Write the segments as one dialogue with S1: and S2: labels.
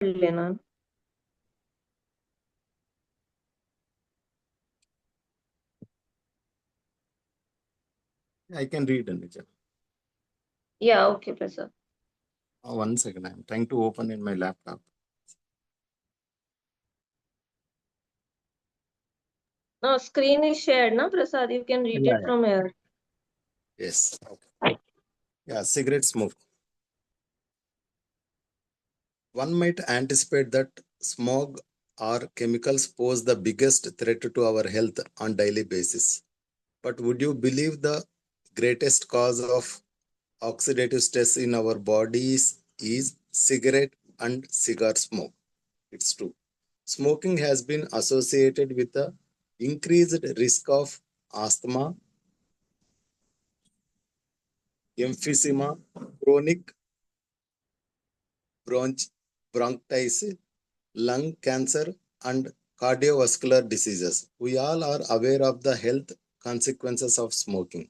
S1: लेना।
S2: I can read, Anuja.
S1: Yeah, okay, Prasad.
S2: 1 second. I'm trying to open in my laptop.
S1: No, screen is shared, na Prasad? You can read
S2: Yeah,
S1: it
S2: yeah.
S1: from here.
S2: Yes. Okay. Yeah, cigarette smoke. One might anticipate that smog or chemicals pose the biggest threat to our health on daily basis. But would you believe the greatest cause of oxidative stress in our bodies is cigarette and cigar smoke? It's true. Smoking has been associated with the increased risk of asthma, emphysema, chronic bronchitis, lung cancer, and cardiovascular diseases. We all are aware of the health consequences of smoking.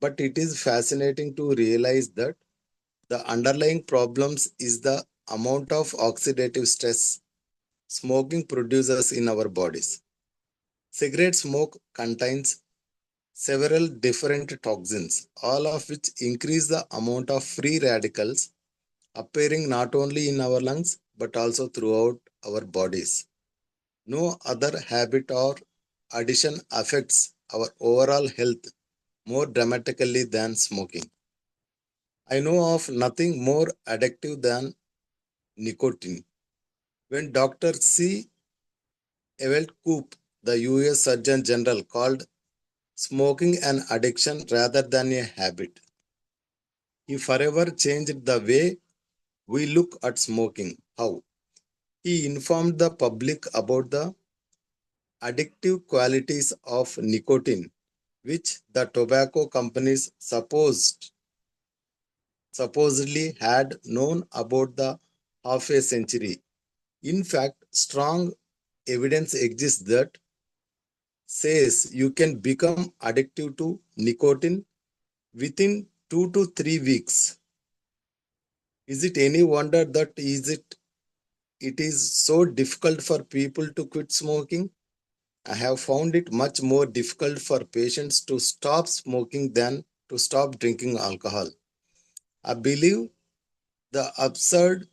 S2: But it is fascinating to realize that the underlying problems is the amount of oxidative stress smoking produces in our bodies. Cigarette smoke contains several different toxins, all of which increase the amount of free radicals appearing not only in our lungs but also throughout our bodies. No other habit or addition affects our overall health more dramatically than smoking. I know of nothing more addictive than nicotine. When Dr. C. Ewell Coop, the US Surgeon General, called smoking an addiction rather than a habit, he forever changed the way we look at smoking. How? He informed the public about the addictive qualities of nicotine, which the tobacco companies supposedly had known about the half a century. In fact, strong evidence exists that says you can become addicted to nicotine within 2 to 3 weeks. Is it any wonder that it is so difficult for people to quit smoking? I have found it much more difficult for patients to stop smoking than to stop drinking alcohol. I believe the absurd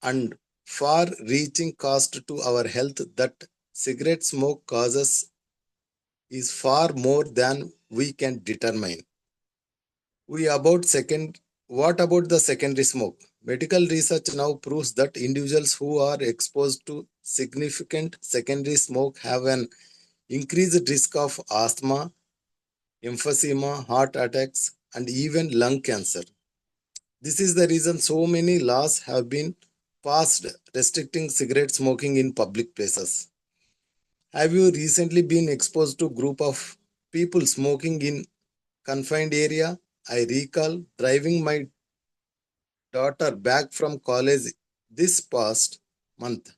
S2: and far reaching cost to our health that cigarette smoke causes is far more than we can determine. We about second What about the secondary smoke? Medical research now proves that individuals who are exposed to significant secondary smoke have an increased risk of asthma, emphysema, heart attacks, and even lung cancer. This is the reason so many laws have been passed restricting cigarette smoking in public places. Have you recently been exposed to a group of people smoking in confined area? I recall driving my daughter back from college this past month.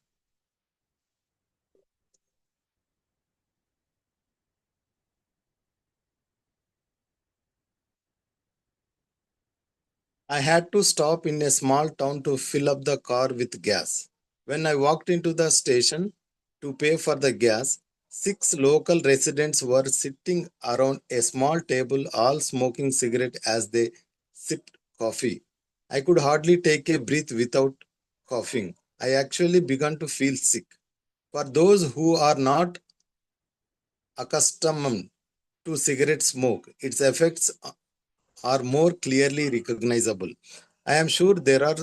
S2: I had to stop in a small town to fill up the car with gas. When I walked into the station to pay for the gas, 6 local residents were sitting around a small table, all smoking cigarette as they sipped coffee. I could hardly take a breath without coughing. I actually began to feel sick. For those who are not accustomed to cigarette smoke, its effects are more clearly recognizable. I am sure there are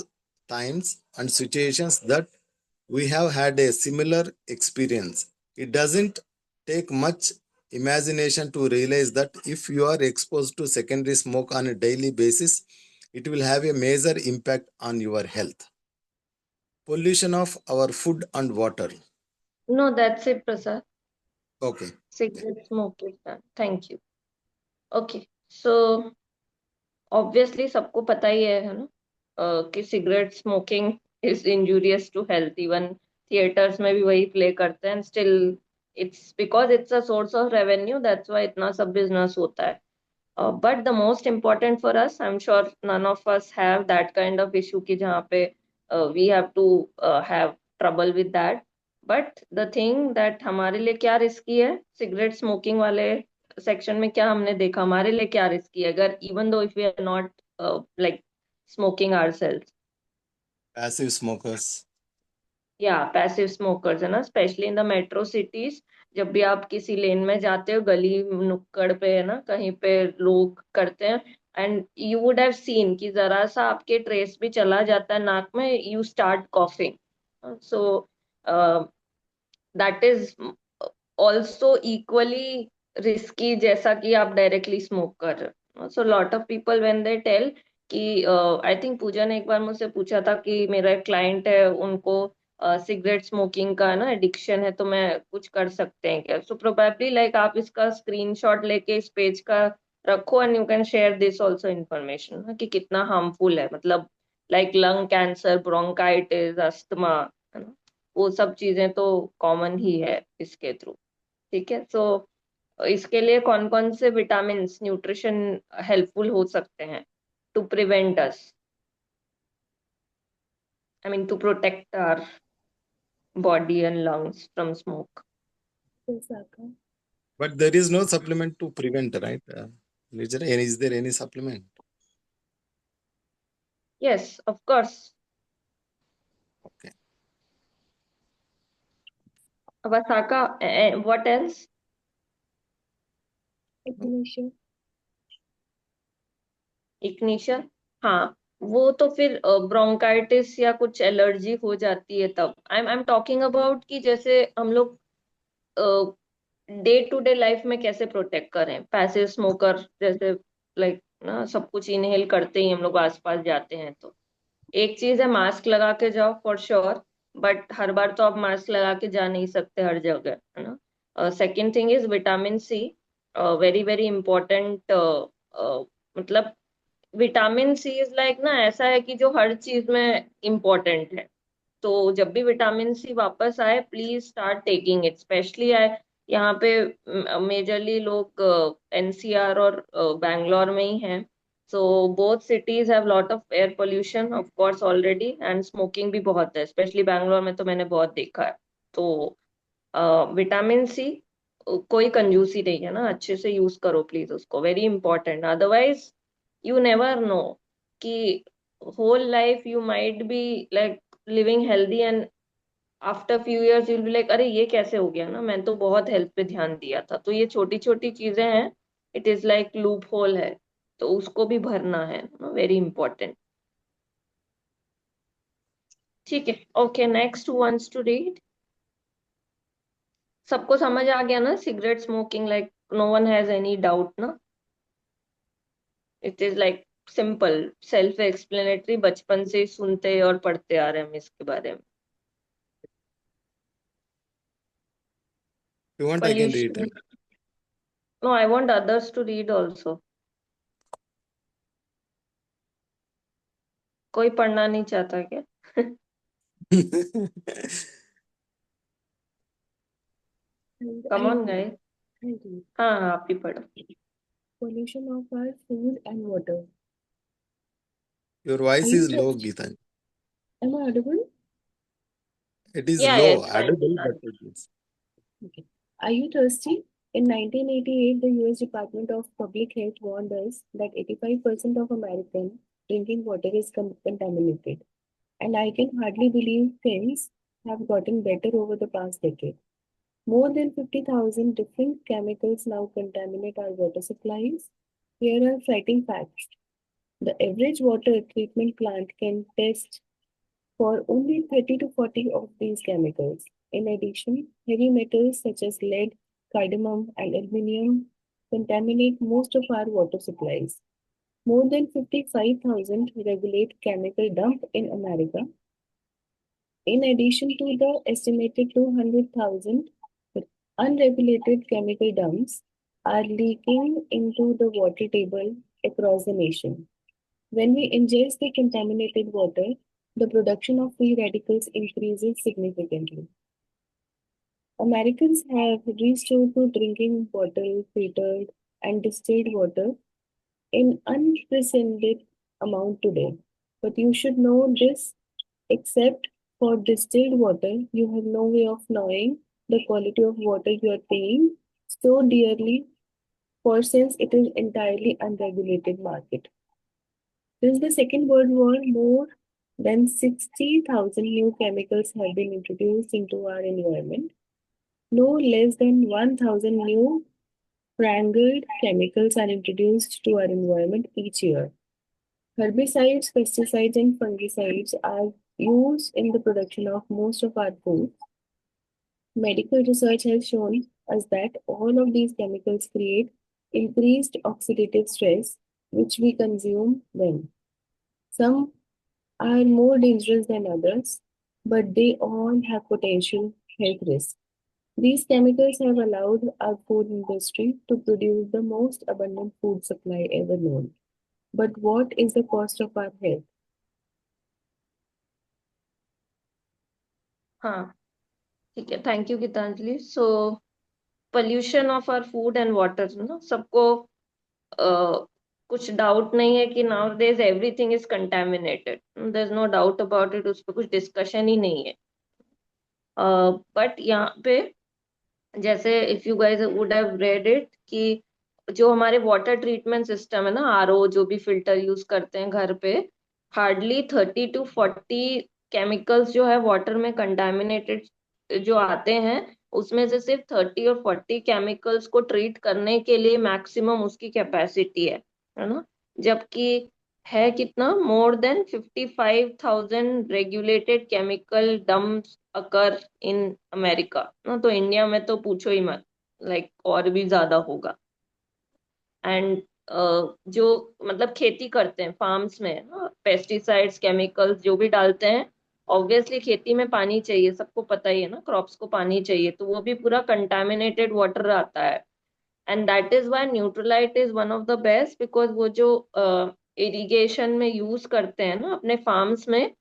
S2: times and situations that we have had a similar experience. It doesn't take much imagination to realize that if you are exposed to secondary smoke on a daily basis, it will have a major impact on your health. Pollution of our food and water.
S1: No, that's it, Prasad.
S2: Okay. Yeah.
S1: Cigarette smoke is done. Thank you. Okay. So obviously सबको पता ही है ना कि cigarette smoking is injurious to health. Even theaters में भी वही play करते हैं. Still, it's because it's a source of revenue. That's why इतना सब business होता है. But the most important for us, I'm sure none of us have that kind of issue कि जहाँ पे we have to have trouble with that. But the thing that हमारे लिए क्या रिस्की है, सिगरेट स्मोकिंग वाले सेक्शन में क्या हमने देखा हमारे लिए क्या रिस्की है, अगर even though if we are not like smoking ourselves.
S2: Passive smokers.
S1: या पैसिव स्मोकर्स है ना, specially in the metro cities. जब भी आप किसी लेन में जाते हो, गली नुक्कड़ पे है ना, कहीं पे लोग करते हैं, and you would have seen कि जरा सा आपके ट्रेस भी चला जाता है नाक में, you start coughing. So that is also equally risky जैसा कि आप डायरेक्टली स्मोक कर रहे हो। So lot of people when they tell कि आई थिंक पूजा ने एक बार मुझसे पूछा था कि मेरा एक क्लाइंट है, उनको सिगरेट स्मोकिंग का ना एडिक्शन है, तो मैं कुछ कर सकते हैं क्या? सो प्रोबेबली लाइक आप इसका स्क्रीनशॉट लेके इस पेज का रखो, and you can share this also information कि कितना हार्मफुल है, मतलब like lung cancer, bronchitis, asthma, है ना, वो सब चीजें तो कॉमन ही है इसके थ्रू। ठीक है, सो इसके लिए कौन कौन से विटामिन न्यूट्रिशन हेल्पफुल हो सकते हैं to prevent us, I mean to protect our body and lungs from smoke?
S3: Osaka.
S2: But there is no supplement to prevent, right? Is there any supplement?
S1: Yes, of course.
S2: Okay.
S1: Vasaka, what else?
S3: Ignition.
S1: Ignition, हाँ, वो तो फिर bronchitis या कुछ allergy हो जाती है तब। आई एम टॉकिंग अबाउट कि जैसे हम लोग डे टू डे लाइफ में कैसे प्रोटेक्ट करें, पैसिव स्मोकर जैसे, लाइक ना सब कुछ इनहेल करते ही हम लोग आसपास जाते हैं, तो एक चीज है मास्क लगा के जाओ फॉर श्योर, बट हर बार तो आप मास्क लगा के जा नहीं सकते हर जगह, है ना। Second thing is vitamin C, very very important. मतलब विटामिन सी इज लाइक ना, ऐसा है कि जो हर चीज में इम्पोर्टेंट है, तो जब भी विटामिन सी वापस आए please start taking it. Specially यहाँ पे मेजरली लोग एनसीआर और बैंगलोर में ही हैं, so both cities have lot of air pollution of course already, and smoking भी बहुत है, स्पेशली बैंगलोर में तो मैंने बहुत देखा है। तो विटामिन सी कोई कंजूसी नहीं है ना, अच्छे से यूज करो प्लीज उसको, very important. Otherwise you never know कि whole life you might be like living healthy, and after few years you'll be like अरे ये कैसे हो गया ना, मैं तो बहुत हेल्थ पे ध्यान दिया था। तो ये छोटी छोटी चीजें हैं, it is like loop hole है, तो उसको भी भरना है, वेरी इंपॉर्टेंट। ठीक है, okay, next ones to read. सबको समझ आ गया ना cigarette smoking, like no one has any doubt ना? It is like simple, self explanatory, बचपन से ही सुनते और पढ़ते आ रहे हैं हम इसके बारे में।
S2: If you want, I can read
S1: Pollution.
S2: it.
S1: No, I want others to read also. कोई पढ़ना नहीं चाहता क्या? Come on, guys. हाँ हाँ, आप ही पढ़ो।
S3: Pollution of our food and water.
S2: Your voice
S3: Are you
S2: is low,
S3: thirsty?
S2: Geeta.
S3: Am I audible?
S2: It is
S1: Yeah,
S2: low,
S1: it's fine.
S2: audible, but it is.
S3: Okay. Are you thirsty? In 1988, the US Department of Public Health warned us that 85% of American drinking water is contaminated. And I can hardly believe things have gotten better over the past decade. More than 50,000 different chemicals now contaminate our water supplies. Here are frightening facts. The average water treatment plant can test for only 30 to 40 of these chemicals. In addition, heavy metals such as lead, cardamom, and aluminum contaminate most of our water supplies. More than 55,000 regulate chemical dump in America. In addition to the estimated 200,000 unregulated chemical dumps are leaking into the water table across the nation. When we ingest the contaminated water, the production of free radicals increases significantly. Americans have resorted to drinking bottled, filtered, and distilled water in unprecedented amount today. But you should know this Except for distilled water, you have no way of knowing the quality of water you are paying so dearly for, since it is entirely unregulated market. Since the Second World War, more than 60,000 new chemicals have been introduced into our environment. No less than 1,000 new wrangled chemicals are introduced to our environment each year. Herbicides, pesticides, and fungicides are used in the production of most of our food. Medical research has shown us that all of these chemicals create increased oxidative stress, which we consume when. Some are more dangerous than others, but they all have potential health risks. These chemicals have allowed our food industry to produce the most abundant food supply ever known. But what is the cost of our health?
S1: हाँ, ठीक है, thank you Geetanjali. So pollution of our food and water ना, सबको कुछ doubt नहीं है कि nowadays everything is contaminated. There is no doubt about it, उस पर कुछ डिस्कशन ही नहीं है. बट यहाँ पे जैसे if you guys would have read it कि जो हमारे वाटर ट्रीटमेंट सिस्टम है ना, आरओ जो भी फिल्टर यूज करते हैं घर पे, हार्डली 30 to 40 केमिकल्स जो है वाटर में कंटामिनेटेड जो आते हैं, उसमें से सिर्फ 30 और 40 केमिकल्स को ट्रीट करने के लिए मैक्सिमम उसकी कैपेसिटी है ना. जबकि है कितना, more than 55,000 regulated chemical dumps occur in America ना. तो इंडिया में तो पूछो ही मत, लाइक और भी ज्यादा होगा. एंड जो मतलब खेती करते हैं फार्म्स में, पेस्टिसाइड्स केमिकल्स जो भी डालते हैं, ऑब्वियसली खेती में पानी चाहिए, सबको पता ही है ना, क्रॉप्स को पानी चाहिए, तो वो भी पूरा कंटामिनेटेड वाटर आता है. And that is why Nutrilite is one of the best, because वो जो इरिगेशन में यूज करते हैं ना अपने फार्म्स में,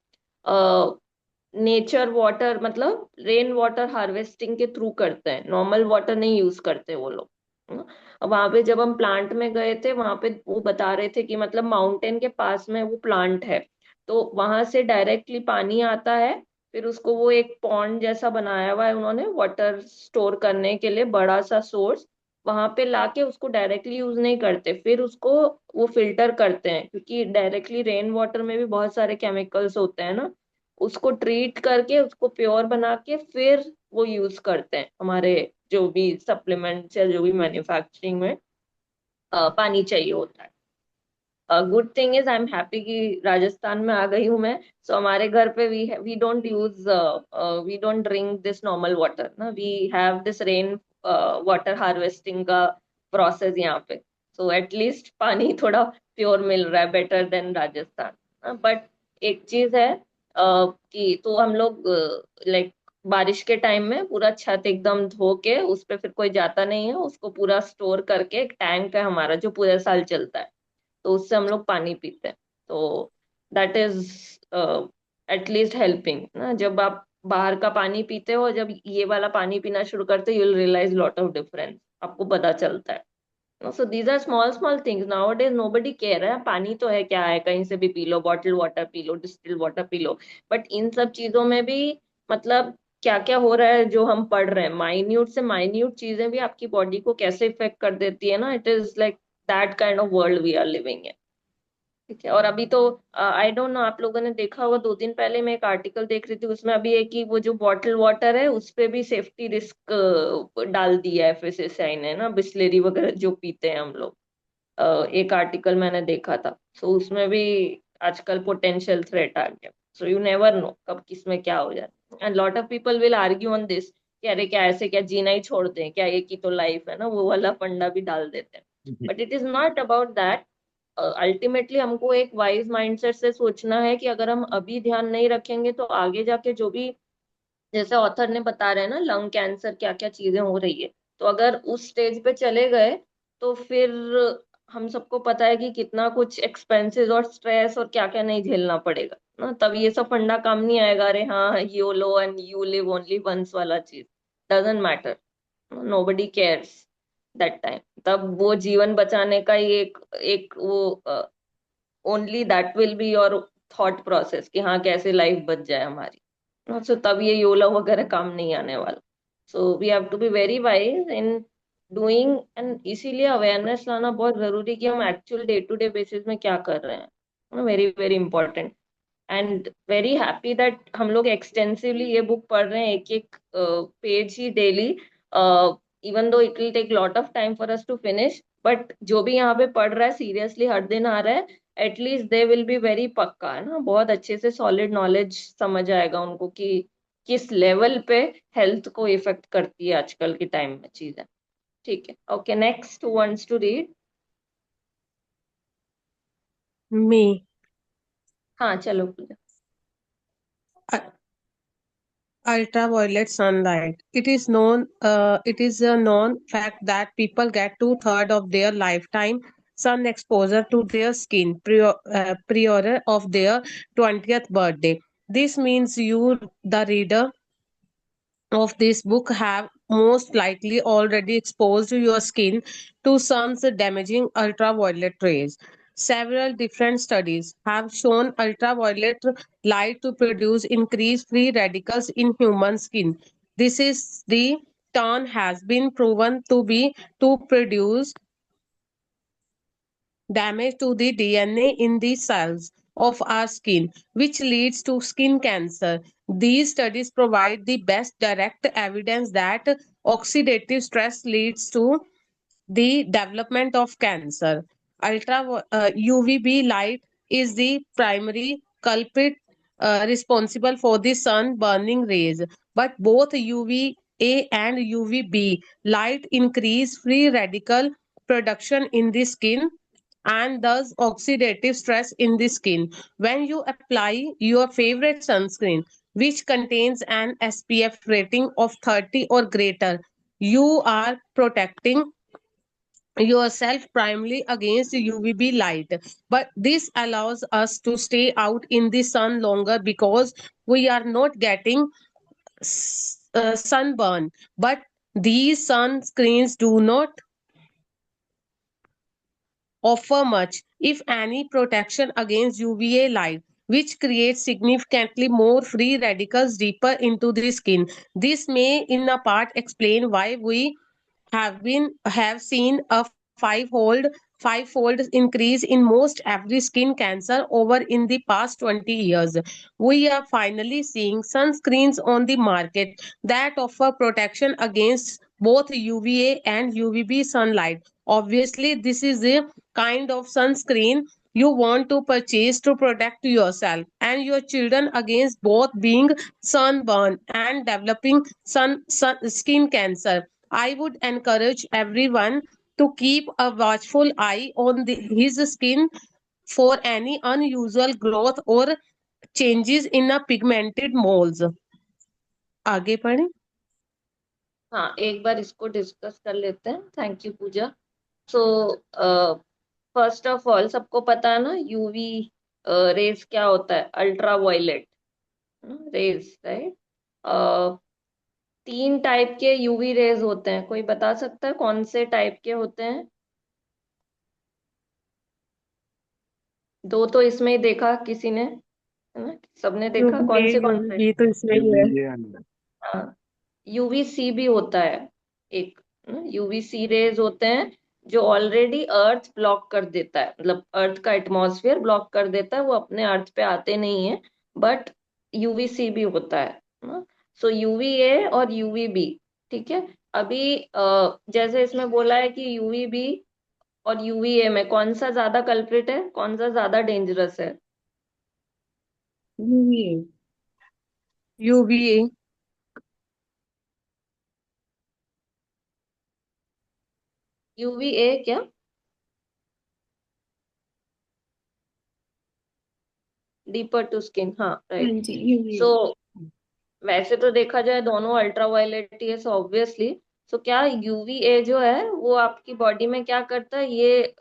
S1: नेचर वाटर मतलब रेन वाटर हार्वेस्टिंग के थ्रू करते हैं, नॉर्मल वाटर नहीं यूज करते वो लोग. वहां पे जब हम प्लांट में गए थे, वहां पे वो बता रहे थे कि मतलब माउंटेन के पास में वो प्लांट है, तो वहां से डायरेक्टली पानी आता है. फिर उसको वो एक पॉन्ड जैसा बनाया हुआ है उन्होंने वाटर स्टोर करने के लिए, बड़ा सा सोर्स, वहां पे लाके उसको डायरेक्टली यूज नहीं करते, फिर उसको वो फिल्टर करते हैं, क्योंकि डायरेक्टली रेन वाटर में भी बहुत सारे केमिकल्स होते हैं ना. उसको ट्रीट करके उसको प्योर बना के फिर वो यूज करते हैं हमारे जो भी सप्लीमेंट्स या जो भी मैन्युफैक्चरिंग में पानी चाहिए होता है. Good thing is I am happy कि राजस्थान में आ गई हूँ मैं. सो हमारे घर पे we don't use, we don't drink this normal water ना, we have this rain water harvesting का प्रोसेस यहाँ पे. सो एटलीस्ट पानी थोड़ा प्योर मिल रहा है, बेटर देन राजस्थान. बट एक चीज है कि तो हम लोग लाइक बारिश के टाइम में पूरा छत एकदम धो के उस पे फिर कोई जाता नहीं है, उसको पूरा स्टोर करके एक टैंक है हमारा जो पूरे साल चलता है, तो उससे हम लोग पानी पीते हैं. तो दैट इज एटलीस्ट हेल्पिंग ना. जब आप बाहर का पानी पीते हो, जब ये वाला पानी पीना शुरू करते हो, you will realise lot of difference, आपको पता चलता है. So these are small small things. Nowadays nobody care है, पानी तो है, क्या है, कहीं से भी पी लो, बॉटल वाटर पी लो, डिस्टिल्ड वाटर पी लो. बट इन सब चीजों में भी मतलब क्या क्या हो रहा है जो हम पढ़ रहे हैं, माइन्यूट से माइन्यूट चीजें भी आपकी बॉडी को कैसे इफेक्ट कर देती है ना. It is like that kind of world we are living in. ठीक है. और अभी तो आई डोंट नो, आप लोगों ने देखा होगा, 2 दिन पहले मैं एक आर्टिकल देख रही थी, उसमें अभी है कि वो जो बॉटल वाटर है उस पे भी सेफ्टी रिस्क डाल दिया है एफएसएसआई ने ना, बिस्लेरी वगैरह जो पीते हैं हम लोग. एक आर्टिकल मैंने देखा था. सो उसमें भी आजकल पोटेंशियल थ्रेट आ गया. सो यू नेवर नो कब किस में क्या हो जाए. And lot of people will argue on this कि अरे क्या ऐसे, क्या जीना ही छोड़ दें क्या, एक ही तो लाइफ है ना, वो वाला फंडा भी डाल देते हैं. But it is not about that. Ultimately हमको एक वाइज माइंडसेट से सोचना है कि अगर हम अभी ध्यान नहीं रखेंगे तो आगे जाके जो भी, जैसे ऑथर ने बता रहे हैं ना, लंग कैंसर क्या क्या चीजें हो रही है, तो अगर उस स्टेज पे चले गए तो फिर हम सबको पता है कि कितना कुछ एक्सपेंसेस और स्ट्रेस और क्या क्या नहीं झेलना पड़ेगा ना. तब ये सब फंडा काम नहीं आएगा, अरे हाँ YOLO and you live only once वाला चीज. Doesn't matter, nobody cares that time. तब वो जीवन बचाने का ही एक एक वो only that will be your thought process कि हाँ कैसे लाइफ बच जाए हमारी। सो तब ये योलो वगैरह काम नहीं आने वाला। So we have to be very wise in doing, and इसीलिए अवेयरनेस लाना बहुत जरूरी कि हम actual day to day basis में क्या कर रहे हैं, very very important. And very happy that हम लोग एक्सटेंसिवली ये बुक पढ़ रहे हैं, एक एक पेज ही daily, even though it will take lot of time for us to finish, but जो भी यहाँ पे पढ़ रहा है सीरियसली हर दिन आ रहा है, at least they will be very पक्का, है ना, बहुत अच्छे से सॉलिड नॉलेज समझ आएगा उनको कि किस लेवल पे हेल्थ को इफेक्ट करती है आजकल के टाइम में चीजें। ठीक है, okay, next wants to read.
S4: Me.
S1: हाँ चलो पूजा।
S4: Uh, Ultraviolet sunlight. It is a known fact that people get two-thirds of their lifetime sun exposure to their skin prior of their 20th birthday. This means you, the reader of this book, have most likely already exposed your skin to sun's damaging ultraviolet rays. Several different studies have shown ultraviolet light to produce increased free radicals in human skin. This is the turn has been proven to be to produce damage to the DNA in the cells of our skin, which leads to skin cancer. These studies provide the best direct evidence that oxidative stress leads to the development of cancer. UVB light is the primary culprit responsible for the sun burning rays, but both UVA and UVB light increase free radical production in the skin and thus oxidative stress in the skin. When you apply your favorite sunscreen, which contains an SPF rating of 30 or greater, you are protecting yourself primarily against UVB light. But this allows us to stay out in the sun longer because we are not getting sunburn. But these sunscreens do not offer much, if any, protection against UVA light, which creates significantly more free radicals deeper into the skin. This may, in a part, explain why we have seen a five-fold increase in most every skin cancer over in the past 20 years. We are finally seeing sunscreens on the market that offer protection against both UVA and UVB sunlight. Obviously, this is the kind of sunscreen you want to purchase to protect yourself and your children against both being sunburned and developing skin cancer. I would encourage everyone to keep a watchful eye on his skin for any unusual growth or changes in a pigmented moles. आगे पढ़ें।
S1: हाँ एक बार इसको discuss कर लेते हैं। Thank you Pooja. So first of all सबको पता है ना यूवी रेज क्या होता है, अल्ट्रा वायलेट रेज, राइट। तीन टाइप के यूवी रेज होते हैं, कोई बता सकता है कौन से टाइप के होते हैं? दो तो इसमें ही देखा किसी ने, है ना, सबने देखा, कौन से?
S4: ये तो इसमें ही है।
S1: हाँ, यूवीसी भी होता है एक, यूवीसी रेज होते हैं जो ऑलरेडी अर्थ ब्लॉक कर देता है, मतलब अर्थ का एटमॉस्फेयर ब्लॉक कर देता है, वो अपने अर्थ पे आते नहीं है, बट यूवीसी भी होता है। सो यूवीए और यूवीबी, ठीक है। अभी जैसे इसमें बोला है कि यूवीबी और यूवीए में कौन सा ज्यादा कल्प्रिट है, कौन सा ज्यादा डेंजरस है?
S3: UVA.
S4: UVA.
S1: यूवीए क्या? डीपर टू स्किन, हाँ
S3: हाँ
S1: राइट।
S3: जी, UVA.
S1: सो वैसे तो देखा जाए दोनों अल्ट्रावायलेट ही है, सो ऑब्वियसली। सो क्या यूवीए जो है वो आपकी बॉडी में क्या करता है, ये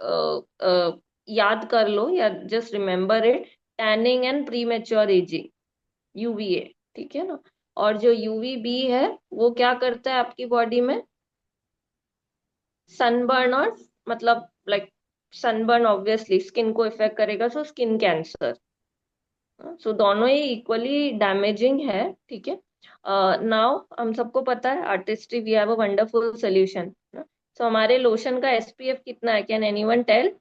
S1: याद कर लो या just remember it, tanning and pre mature ageing, UVA, ठीक है ना। और जो यूवीबी है वो क्या करता है आपकी बॉडी में, सनबर्न, और मतलब लाइक सनबर्न ऑब्वियसली स्किन को इफेक्ट करेगा, सो स्किन कैंसर, सो दोनों ही इक्वली डैमेजिंग है, ठीक है। नाउ हम सबको पता है artistry we have a wonderful solution. So हमारे लोशन का एसपीएफ कितना है, can anyone tell?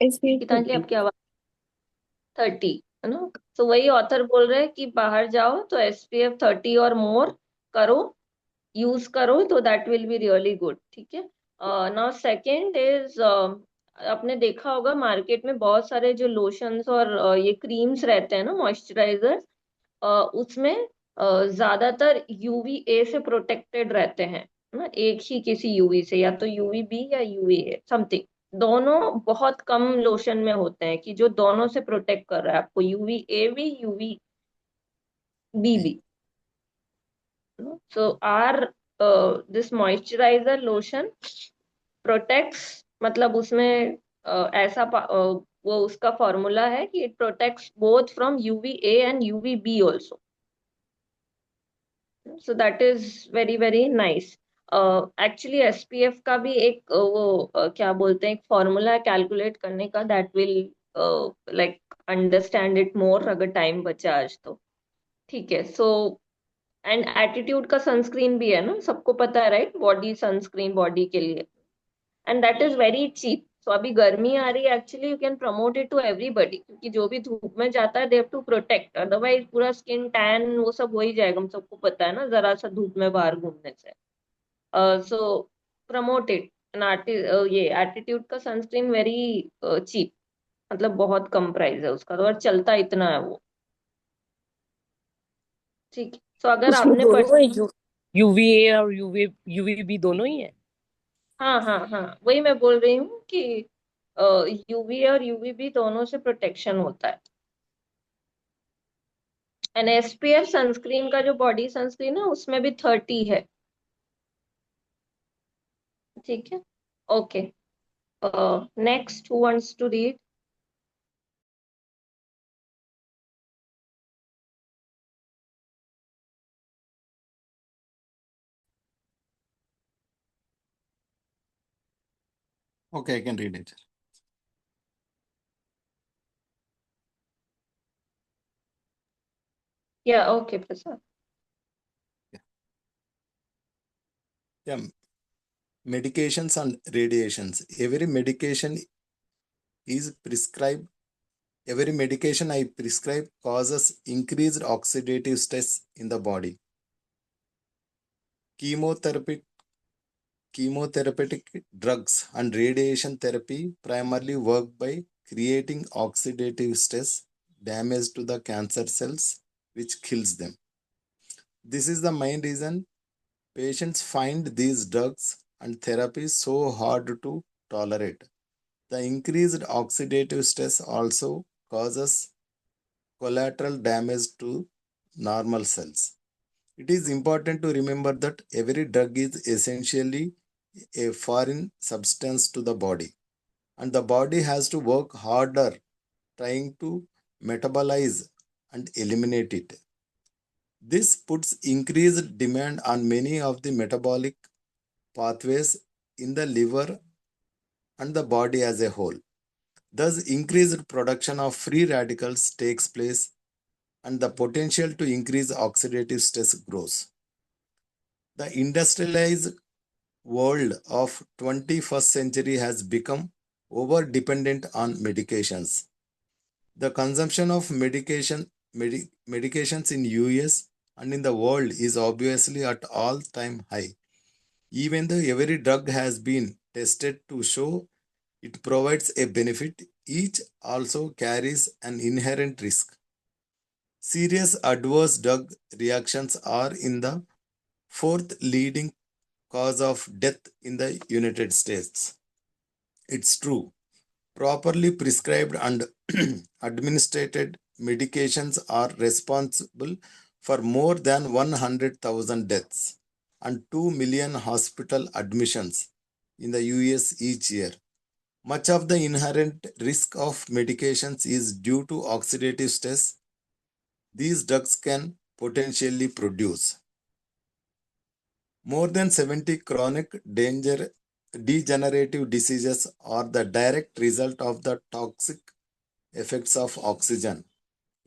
S3: SPF
S1: Geetanjali
S3: 30.
S1: आपकी आवाज 30, है ना। तो वही ऑथर बोल रहे हैं कि बाहर जाओ तो एसपीएफ 30 और मोर करो, यूज करो, तो that will be really good, ठीक है। नाउ सेकंड इज, आपने देखा होगा मार्केट में बहुत सारे जो लोशंस और ये क्रीम्स रहते हैं ना, मॉइस्चराइजर, उसमें ज्यादातर यूवीए से प्रोटेक्टेड रहते हैं ना, एक ही किसी यूवी से, या तो यूवीबी या यूवीए समथिंग। दोनों बहुत कम लोशन में होते हैं कि जो दोनों से प्रोटेक्ट कर रहा है आपको, यूवीए भी यूवी बी भी। So are this moisturiser lotion protects, मतलब उसमें वो उसका फॉर्मूला है कि it protects both from UVA and UVB also. So that is very very nice. Actually SPF का भी एक क्या बोलते हैं, एक फॉर्मूला कैलकुलेट करने का, that will like understand it more अगर टाइम बचा आज तो, ठीक है। सो एंड एटीट्यूड का सनस्क्रीन भी है ना, सबको पता है राइट, बॉडी सनस्क्रीन बॉडी के लिए, and that is very cheap. So अभी गर्मी आ रही है, actually you can promote it to everybody, क्योंकि जो भी धूप में जाता है they have to protect, otherwise पूरा स्किन टैन वो सब हो ही जाएगा, हम सबको पता है ना, जरा सा धूप में बाहर घूमने से। सो प्रमोट इट। ये एटीट्यूड का सनस्क्रीन वेरी चीप, मतलब बहुत कम प्राइस है उसका, तो और चलता इतना है वो, ठीक है। सो अगर
S5: उसमें
S1: आपने
S5: दोनों है, यूवीए और यूवीबी दोनों ही है।
S1: हाँ हाँ हाँ, वही मैं बोल रही हूँ कि यूवी और यूवीबी दोनों से प्रोटेक्शन होता है। एंड एसपीएफ सनस्क्रीन का जो बॉडी सनस्क्रीन है उसमें भी 30 है, ठीक है। Okay, next who wants to read?
S2: Okay, I can read it.
S1: या okay Prasad.
S2: Yeah, medications and radiations. Is prescribed. Every medication I prescribe causes increased oxidative stress in the body. Chemotherapeutic drugs and radiation therapy primarily work by creating oxidative stress damage to the cancer cells, which kills them. This is the main reason patients find these drugs and therapies so hard to tolerate. The increased oxidative stress also causes collateral damage to normal cells. It is important to remember that every drug is essentially a foreign substance to the body, and the body has to work harder trying to metabolize and eliminate it. This puts increased demand on many of the metabolic pathways in the liver and the body as a whole. Thus, increased production of free radicals takes place and the potential to increase oxidative stress grows. The industrialized world of 21st century has become over dependent on medications. The consumption of medications in US and in the world is obviously at all-time high. Even though every drug has been tested to show it provides a benefit, each also carries an inherent risk. Serious adverse drug reactions are in the fourth leading cause of death in the United States. It's true. Properly prescribed and administered medications are responsible for more than 100,000 deaths and 2 million hospital admissions in the US each year. Much of the inherent risk of medications is due to oxidative stress these drugs can potentially produce. More than 70 chronic degenerative diseases are the direct result of the toxic effects of oxygen.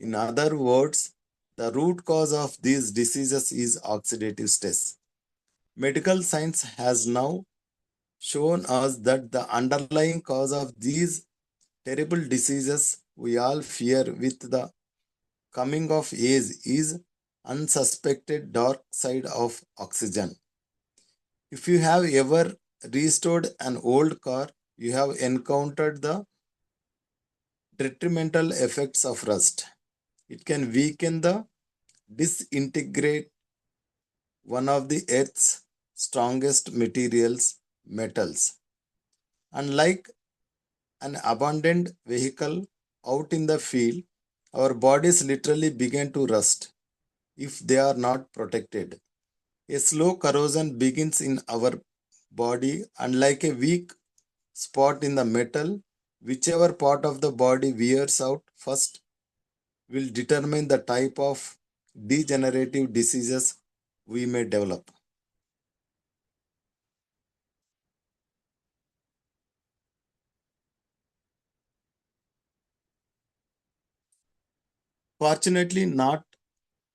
S2: In other words, the root cause of these diseases is oxidative stress. Medical science has now shown us that the underlying cause of these terrible diseases we all fear with the coming of age is unsuspected dark side of oxygen. If you have ever restored an old car, you have encountered the detrimental effects of rust. It can weaken the disintegrate one of the earth's strongest metals. Unlike an abandoned vehicle out in the field, our bodies literally begin to rust if they are not protected. A slow corrosion begins in our body, and like a weak spot in the metal, whichever part of the body wears out first will determine the type of degenerative diseases we may develop. Fortunately, not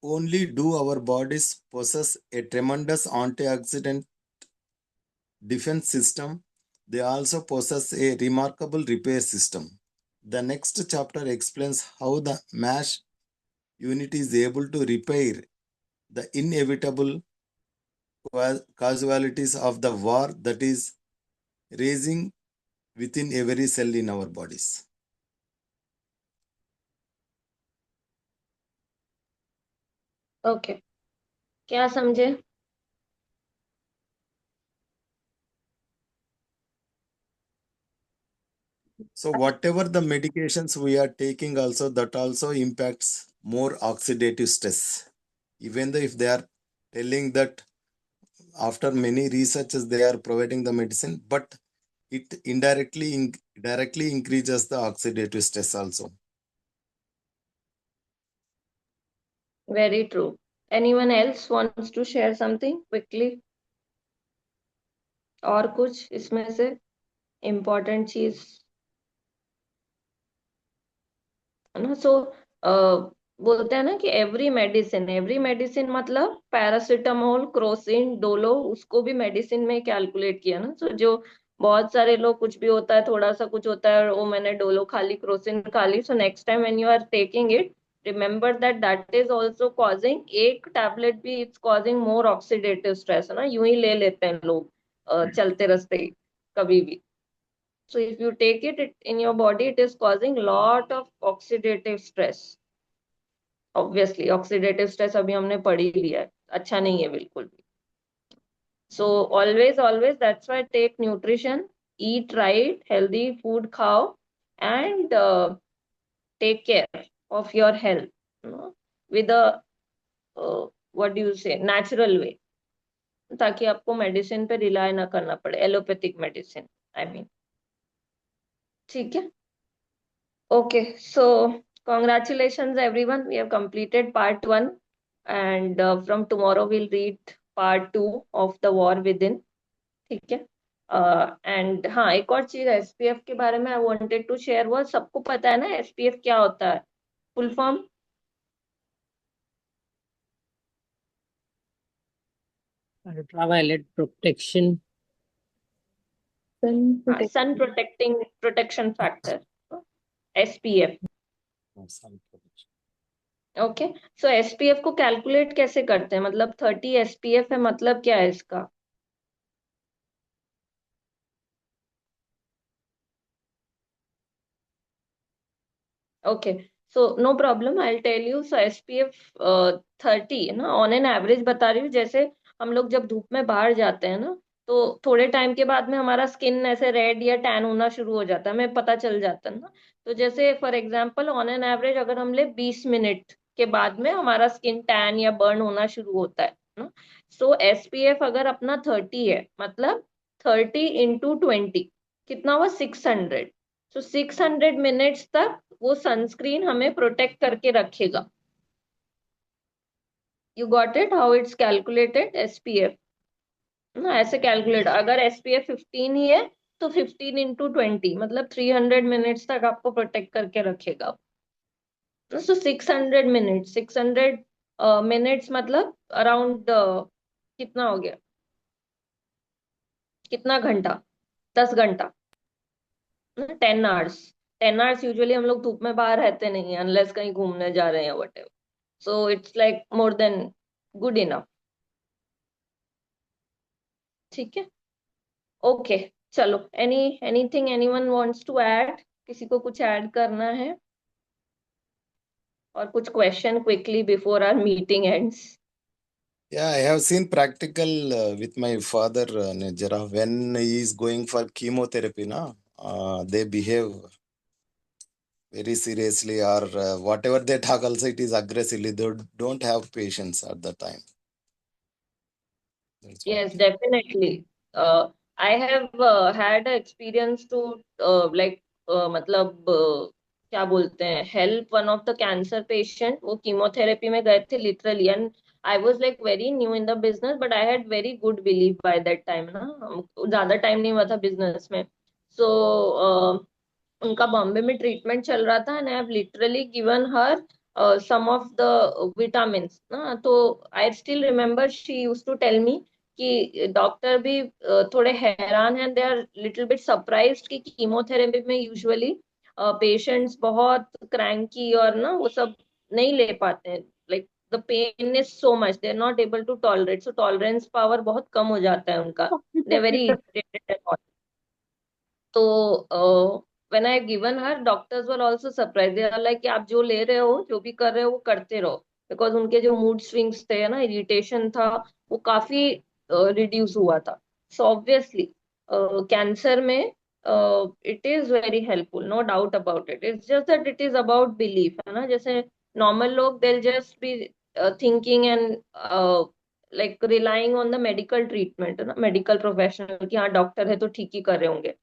S2: only do our bodies possess a tremendous antioxidant defense system, they also possess a remarkable repair system. The next chapter explains how the MASH unit is able to repair the inevitable casualties of the war that is raging within every cell in our bodies.
S1: Okay, क्या समझे?
S2: So whatever the medications we are taking also, that also impacts more oxidative stress. Even though if they are telling that after many researches they are providing the medicine, but it directly increases the oxidative stress also.
S1: Very true. Anyone else wants to share something quickly? और कुछ इसमें से important चीज है ना? सो बोलते हैं ना कि एवरी मेडिसिन मतलब पैरासिटामोल, क्रोसिन, डोलो, उसको भी मेडिसिन में कैलकुलेट किया ना. सो जो बहुत सारे लोग कुछ भी होता है, थोड़ा सा कुछ होता है, वो मैंने डोलो खा ली, क्रोसिन खा ली. So next time when you are taking it, remember that that is also causing, एक टैबलेट भी it's causing more oxidative stress, है ना. यूं ही ले लेते हैं लोग चलते रास्ते कभी भी. So if you take it in your body, it is causing lot of oxidative stress. Obviously, oxidative stress अभी हमने पढ़ ही लिया है, अच्छा नहीं है बिल्कुल भी. So always, that's why take nutrition, eat right, healthy food खाओ, and take care of your health, you know, with a what do you say, natural way, ताकि आपको मेडिसिन पे रिलाय ना करना पड़े, एलोपैथिक मेडिसिन आई मीन. ठीक है. Okay, so congratulations everyone. We have completed part 1, and from tomorrow we'll read part 2 of The War Within. ठीक है. एंड हाँ, एक और चीज एसपीएफ के बारे में आई वांटेड टू शेयर. वो सबको पता है ना एसपीएफ क्या होता है, full form?
S5: Ultraviolet protection.
S1: Sun protection factor, SPF. Okay, so SPF को कैलकुलेट कैसे करते हैं? मतलब 30 एसपीएफ है, मतलब क्या है इसका? Okay, so no problem, I tell you. So SPF 30 ना, ऑन एन एवरेज बता रही हूँ. जैसे हम लोग जब धूप में बाहर जाते हैं ना, तो थोड़े टाइम के बाद में हमारा स्किन ऐसे रेड या टैन होना शुरू हो जाता है, हमें पता चल जाता है ना. तो जैसे for example on an average अगर हम ले 20 मिनट के बाद में हमारा स्किन टैन या बर्न होना शुरू होता है ना. सो एसपीएफ अगर अपना 30 है, मतलब 30 इंटू 20 कितना हुआ? 600. सो 600 मिनट्स तक वो सनस्क्रीन हमें प्रोटेक्ट करके रखेगा. You got it, how it's calculated SPF? ना, ऐसे कैलकुलेट, अगर SPF 15 ही है तो 15 × 20 मतलब 300 मिनट्स तक आपको प्रोटेक्ट करके रखेगा। तो 600 मिनट्स, 600 मिनट्स मतलब अराउंड कितना हो गया, कितना घंटा, 10 घंटा, 10 आवर्स। 10 आवर्स यूजुअली हम लोग धूप में बाहर रहते नहीं है अनलेस कहीं घूमने जा रहे हैं whatever, so it's like more than good enough. ठीक है, ओके, चलो, anything anyone wants to add, किसी को कुछ ऐड करना है, और कुछ question quickly before our meeting ends?
S2: Yeah, I have seen practical with my father, Nejara, when he is going for chemotherapy, they behave very seriously, or whatever they talk also it is aggressively. They don't have patience at the time. That's what.
S1: Yes, definitely. I have had experience to like मतलब क्या बोलते हैं, help one of the cancer patient. वो chemotherapy में गए थे literally, and I was like very new in the business, but I had very good believe by that time ना, ज्यादा टाइम नहीं हुआ था बिजनेस में। सो उनका बॉम्बे में ट्रीटमेंट चल रहा था, and I have literally given her some of the vitamins ना। तो I still remember she used to tell me कि डॉक्टर भी थोड़े हैरान हैं, they are little bit surprised कि कीमोथेरेपी में यूजुअली पेशेंट्स बहुत क्रैंकी और ना वो सब नहीं ले पाते हैं, like the pain is so much, they are not able to tolerate, so tolerance power बहुत कम हो जाता है उनका, दे आर वेरी इरिटेटेड। तो when I given her, doctors were also surprise, they are like कि आप जो ले रहे हो, जो भी कर रहे हो वो करते रहो, बिकॉज उनके जो मूड स्विंग्स थे ना, इरिटेशन था, वो काफी रिड्यूस हुआ था। सो ऑब्वियसली कैंसर में it is very helpful, no doubt about it, it's just that it is about belief, है ना। जैसे नॉर्मल लोग they just be thinking and like relying on the medical treatment, है ना, medical professional कि हाँ doctor है तो ठीक ही कर रहे होंगे,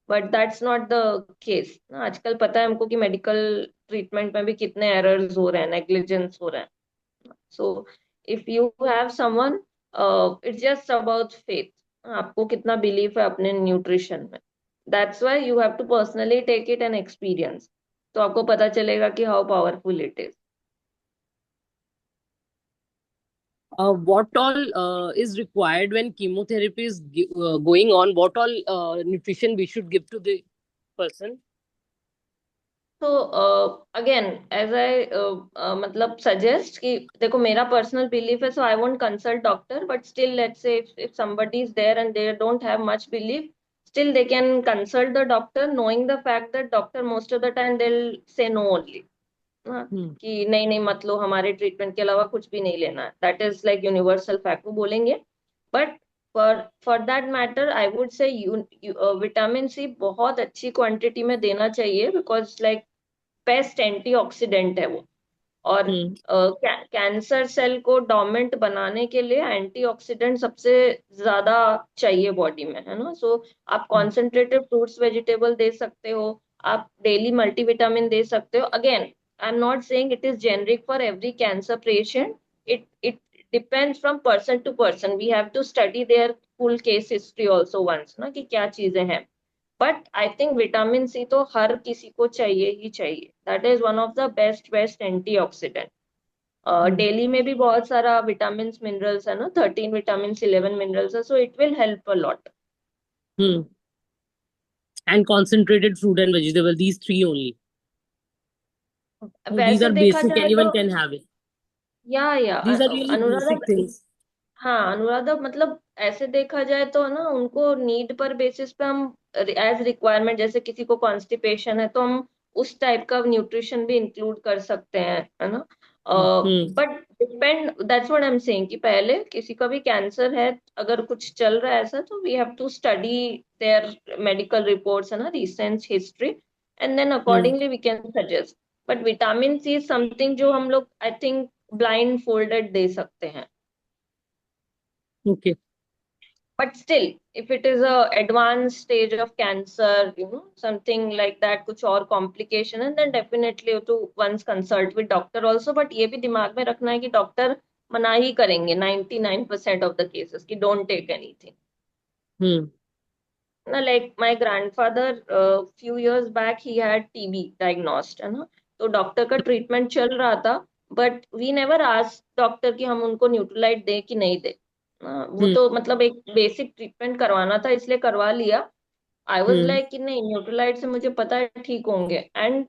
S1: but that's not the case. आजकल पता है हमको कि मेडिकल ट्रीटमेंट में भी कितने एरर्स हो रहे हैं, नेग्लिजेंस हो रहे हैं। So if you have someone, it's just about faith, आपको कितना बिलीफ है अपने न्यूट्रिशन में, that's why you have to personally take it and experience, तो आपको पता चलेगा कि how powerful it is.
S5: What all is required when chemotherapy is going on? What all nutrition we should give to the person?
S1: तो again as I मतलब suggest कि देखो, मेरा पर्सनल बिलीफ है, so I won't consult doctor, but still let's say if somebody is there and they don't have much belief, still they can consult the doctor, knowing the fact that doctor most of the time they'll say no only, हाँ, कि नहीं नहीं मत लो, हमारे treatment के अलावा कुछ भी नहीं लेना है, that is like universal fact, वो बोलेंगे। But for that matter I would say vitamin C बहुत अच्छी क्वांटिटी में देना चाहिए, बिकॉज लाइक बेस्ट एंटीऑक्सीडेंट है वो, और कैंसर सेल को डोमेंट बनाने के लिए एंटीऑक्सीडेंट सबसे ज्यादा चाहिए बॉडी में, है ना। सो आप कॉन्सेंट्रेटेड फ्रूट्स वेजिटेबल दे सकते हो, आप डेली मल्टीविटामिन दे सकते हो। Again I am not saying it is generic for every cancer patient, it depends from person to person, we have to study their full case history also once ना, कि क्या चीजें हैं। But I think vitamin C तो हर किसी को चाहिए ही चाहिए, that is one of the best antioxidant. Daily में भी बहुत सारा विटामिन मिनरल्स है ना, 13 विटामिन 11 मिनरल्स है, so it will help a lot.
S5: And concentrated fruit and vegetable, these three only. So these
S1: वैसे
S5: are
S1: देखा
S5: basic,
S1: जाए
S5: anyone
S1: तो
S5: can have it.
S1: या
S5: These are really
S1: Anuradha,
S5: basic things.
S1: हाँ अनुराधा, मतलब ऐसे देखा जाए तो ना, उनको नीड पर बेसिस पे हम एज रिक्वायरमेंट, जैसे किसी को कॉन्स्टिपेशन है तो हम उस टाइप का न्यूट्रिशन भी इंक्लूड कर सकते हैं, है ना। But depend, that's what I am saying, कि पहले किसी का भी कैंसर है, अगर कुछ चल रहा है ऐसा, तो we have to study their medical reports, है ना, recent history, and then accordingly we can suggest. But vitamin C is something जो हम लोग आई थिंक ब्लाइंड फोल्डेड दे सकते हैं।
S5: Okay.
S1: But still, if it is a advanced stage of cancer, something like that, कुछ और complication, and then definitely you to once consult with doctor also. But ये भी दिमाग में रखना है कि डॉक्टर मना ही करेंगे 99% of the cases कि don't take anything.
S5: Hmm.
S1: ना, like my grandfather few years back he had TB diagnosed, है ना, तो डॉक्टर का ट्रीटमेंट चल रहा था, but we never ask doctor कि हम उनको न्यूट्रलाइट दे कि नहीं दे। वो
S5: Hmm.
S1: तो मतलब एक बेसिक ट्रीटमेंट करवाना था इसलिए करवा लिया। I was
S5: Hmm.
S1: लाइक कि नहीं, न्यूट्रलाइट से मुझे पता है ठीक होंगे, एंड